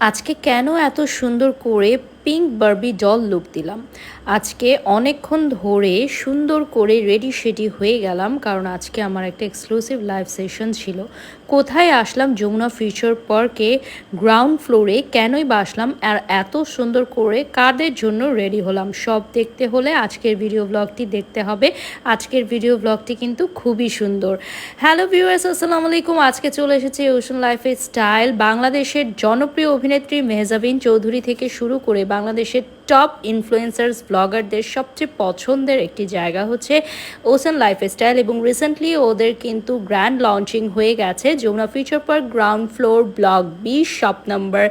আজকে কেন এত সুন্দর করে পিঙ্ক বারবি ডল লুক দিলাম? আজকে অনেকক্ষণ ধরে সুন্দর করে রেডি সেডি হয়ে গেলাম, কারণ আজকে আমার একটা এক্সক্লুসিভ লাইভ সেশন ছিল। কোথায় আসলাম? যমুনা ফিউচার পার্কে গ্রাউন্ড ফ্লোরে। কেনই বা আসলাম আর এত সুন্দর করে কাদের জন্য রেডি হলাম, সব দেখতে হলে আজকের ভিডিও ব্লগটি দেখতে হবে। আজকের ভিডিও ব্লগটি কিন্তু খুবই সুন্দর। হ্যালো ভিউয়ার্স, আসসালামু আলাইকুম। আজকে চলে এসেছে ওশন লাইফের স্টাইল। বাংলাদেশের জনপ্রিয় অভিনেত্রী মেহজাবিন চৌধুরী থেকে শুরু করে বাংলাদেশের টপ ইনফ্লুয়েন্সার্স ব্লগারদের সবচেয়ে পছন্দের একটি জায়গা হচ্ছে ওশন লাইফস্টাইল, এবং রিসেন্টলি ওদের কিন্তু গ্র্যান্ড লঞ্চিং হয়ে গেছে Jamuna future park ground floor block B shop number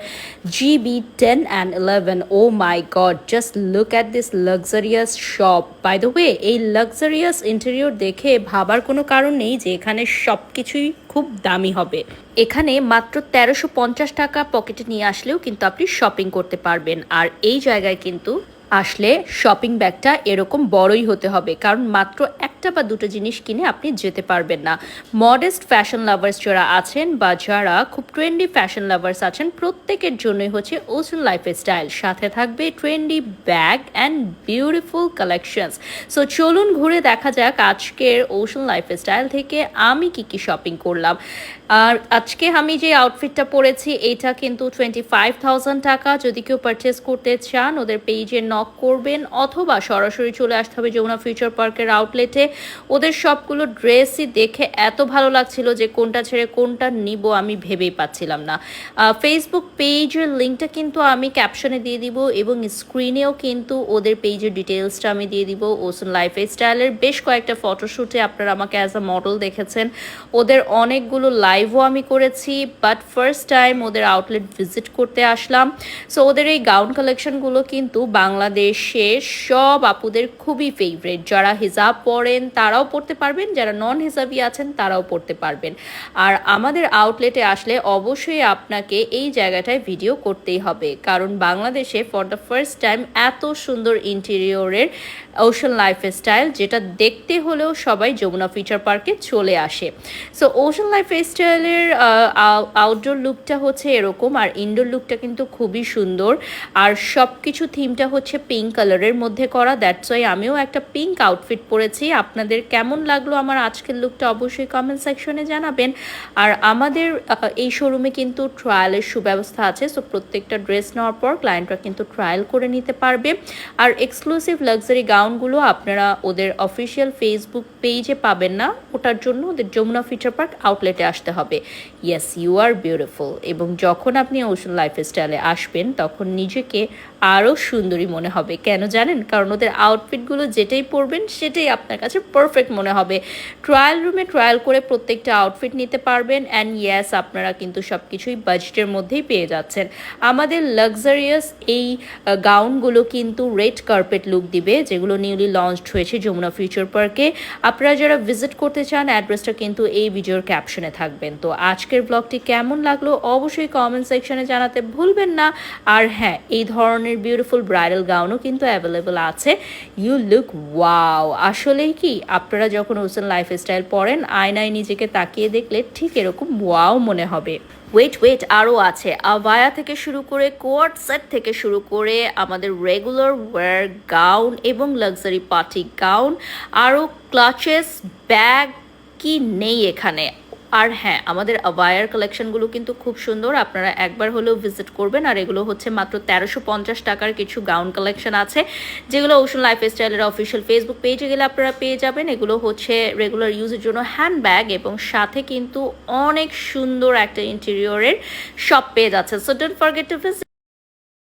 GB10 and 11। Oh my God, just look at this luxurious shop. By the way, এই লাক্সারিয়াস ইন্টেরিয়র দেখে ভাবার কোনো কারণ নেই যে এখানে সব কিছুই খুব দামি হবে। এখানে মাত্র 1350 টাকা পকেটে নিয়ে আসলেও কিন্তু আপনি শপিং করতে পারবেন। আর এই জায়গায় কিন্তু আসলে শপিং ব্যাগটা এরকম বড়ই হতে হবে, কারণ মাত্র একটা বা দুটো জিনিস কিনে আপনি যেতে পারবেন না। মডেস্ট ফ্যাশন লাভার্স যারা আছেন বা যারা খুব ট্রেন্ডি ফ্যাশন লাভার্স আছেন, প্রত্যেকের জন্যই হচ্ছে ওশন লাইফস্টাইল। সাথে থাকবে trendy bag and beautiful collections. So চলুন ঘুরে দেখা যাক আজকের ওশন লাইফস্টাইল থেকে আমি কি শপিং করলাম। আর আজকে আমি যে আউটফিটটা পরেছি এটা কিন্তু 25,000 টাকা। যদি কেউ পারচেস করতে চান ওদের পেজে নক করবেন, অথবা সরাসরি চলে আসতে হবে যমুনা ফিউচার পার্কের আউটলেটে। ওদের সবগুলো ড্রেসই দেখে এত ভালো লাগছিল যে কোনটা ছেড়ে কোনটা নিব আমি ভেবেই পাচ্ছিলাম না। ফেসবুক পেজের লিঙ্কটা কিন্তু আমি ক্যাপশনে দিয়ে দিব, এবং স্ক্রিনেও কিন্তু ওদের পেজের ডিটেলসটা আমি দিয়ে দিব। ওশন লাইফস্টাইলের বেশ কয়েকটা ফটোশ্যুটে আপনারা আমাকে অ্যাজ আ মডেল দেখেছেন। ওদের অনেকগুলো লাইভও আমি করেছি, বাট ফার্স্ট টাইম ওদের আউটলেট ভিজিট করতে আসলাম। সো ওদের এই গাউন কালেকশনগুলো কিন্তু বাংলাদেশে সব আপুদের খুবই ফেভারিট। যারা হিজাব পরেন তারাও পড়তে পারবেন, যারা নন হিজাবি আছেন তারাও পড়তে পারবেন। আর আমাদের আউটলেটে আসলে অবশ্যই আপনাকে এই জায়গাটায় ভিডিও করতেই হবে, কারণ বাংলাদেশে ফর দ্য ফার্স্ট টাইম এত সুন্দর ইন্টেরিয়রের ওশন লাইফস্টাইল, যেটা দেখতে হলেও সবাই যমুনা ফিউচার পার্কে চলে আসে। সো ওশন লাইফস্টাইলের আউটডোর লুকটা হচ্ছে এরকম, আর ইনডোর লুকটা কিন্তু খুবই সুন্দর। আর সব কিছু থিমটা হচ্ছে পিঙ্ক কালারের মধ্যে করা। দ্যাটস ওয়াই আমিও একটা পিঙ্ক আউটফিট পরেছি। আপনাদের কেমন লাগলো আমার আজকের লুকটা অবশ্যই কমেন্ট সেকশনে জানাবেন। আর আমাদের এই শোরুমে কিন্তু ট্রায়ালের সুব্যবস্থা আছে। সো প্রত্যেকটা ড্রেস নেওয়ার পর ক্লায়েন্টরা কিন্তু ট্রায়াল করে নিতে পারবে। আর এক্সক্লুসিভ লাক্সারি গাউনগুলো আপনারা ওদের অফিসিয়াল ফেসবুক পেজে পাবেন না, ওটার জন্য ওদের যমুনা ফিউচার পার্ক আউটলেটে আসতে হবে। Yes, you are beautiful. এবং যখন আপনি ওশন লাইফস্টাইলে আসবেন তখন নিজেকে আরও সুন্দরী মনে হবে। কেন জানেন? কারণ ওদের আউটফিটগুলো যেটাই পরবেন সেটাই আপনার কাছে পারফেক্ট মনে হবে। ট্রায়াল রুমে ট্রায়াল করে প্রত্যেকটা আউটফিট নিতে পারবেন। অ্যান্ড ইয়েস, আপনারা কিন্তু সব কিছুই বাজেটের মধ্যেই পেয়ে যাচ্ছেন। আমাদের লাক্সারিয়াস এই গাউনগুলো কিন্তু রেড কার্পেট লুক দিবে, যেগুলো নিউলি লঞ্চড হয়েছে যমুনা ফিউচার পার্কে। আপনারা যারা ভিজিট করতে চান অ্যাড্রেসটা কিন্তু এই ভিডিওর ক্যাপশনে থাকবেন। তো আজকের ব্লগটি কেমন লাগলো অবশ্যই কমেন্ট সেকশনে জানাতে ভুলবেন না। আর হ্যাঁ, এই ধরনের বিউটিফুল ব্রাইডাল গাউনও কিন্তু অ্যাভেলেবল আছে। You look wow. আসলেই কি আপনারা যখন ওশন লাইফস্টাইল পরেন আয়নায় নিজেকে তাকিয়ে দেখলে ঠিক এরকম ওয়াও মনে হবে। ওয়েট আরও আছে। আবায়া থেকে শুরু করে কোয়ার্ড সেট থেকে শুরু করে আমাদের রেগুলার ওয়্যার গাউন এবং লাক্সারি পার্টি গাউন, আরও ক্লাচেস, ব্যাগ, কি নেই এখানে। আর হ্যাঁ, আমাদের আবায়ার কালেকশনগুলো কিন্তু খুব সুন্দর, আপনারা একবার হলেও ভিজিট করবেন। আর এগুলো হচ্ছে মাত্র 1350 টাকার কিছু গাউন কালেকশন আছে, যেগুলো ওশন লাইফস্টাইলের অফিসিয়াল ফেসবুক পেজে গেলে আপনারা পেয়ে যাবেন। এগুলো হচ্ছে রেগুলার ইউজের জন্য হ্যান্ডব্যাগ, এবং সাথে কিন্তু অনেক সুন্দর একটা ইন্টেরিয়রের শপ পেয়ে যাচ্ছে। So don't forget to visit.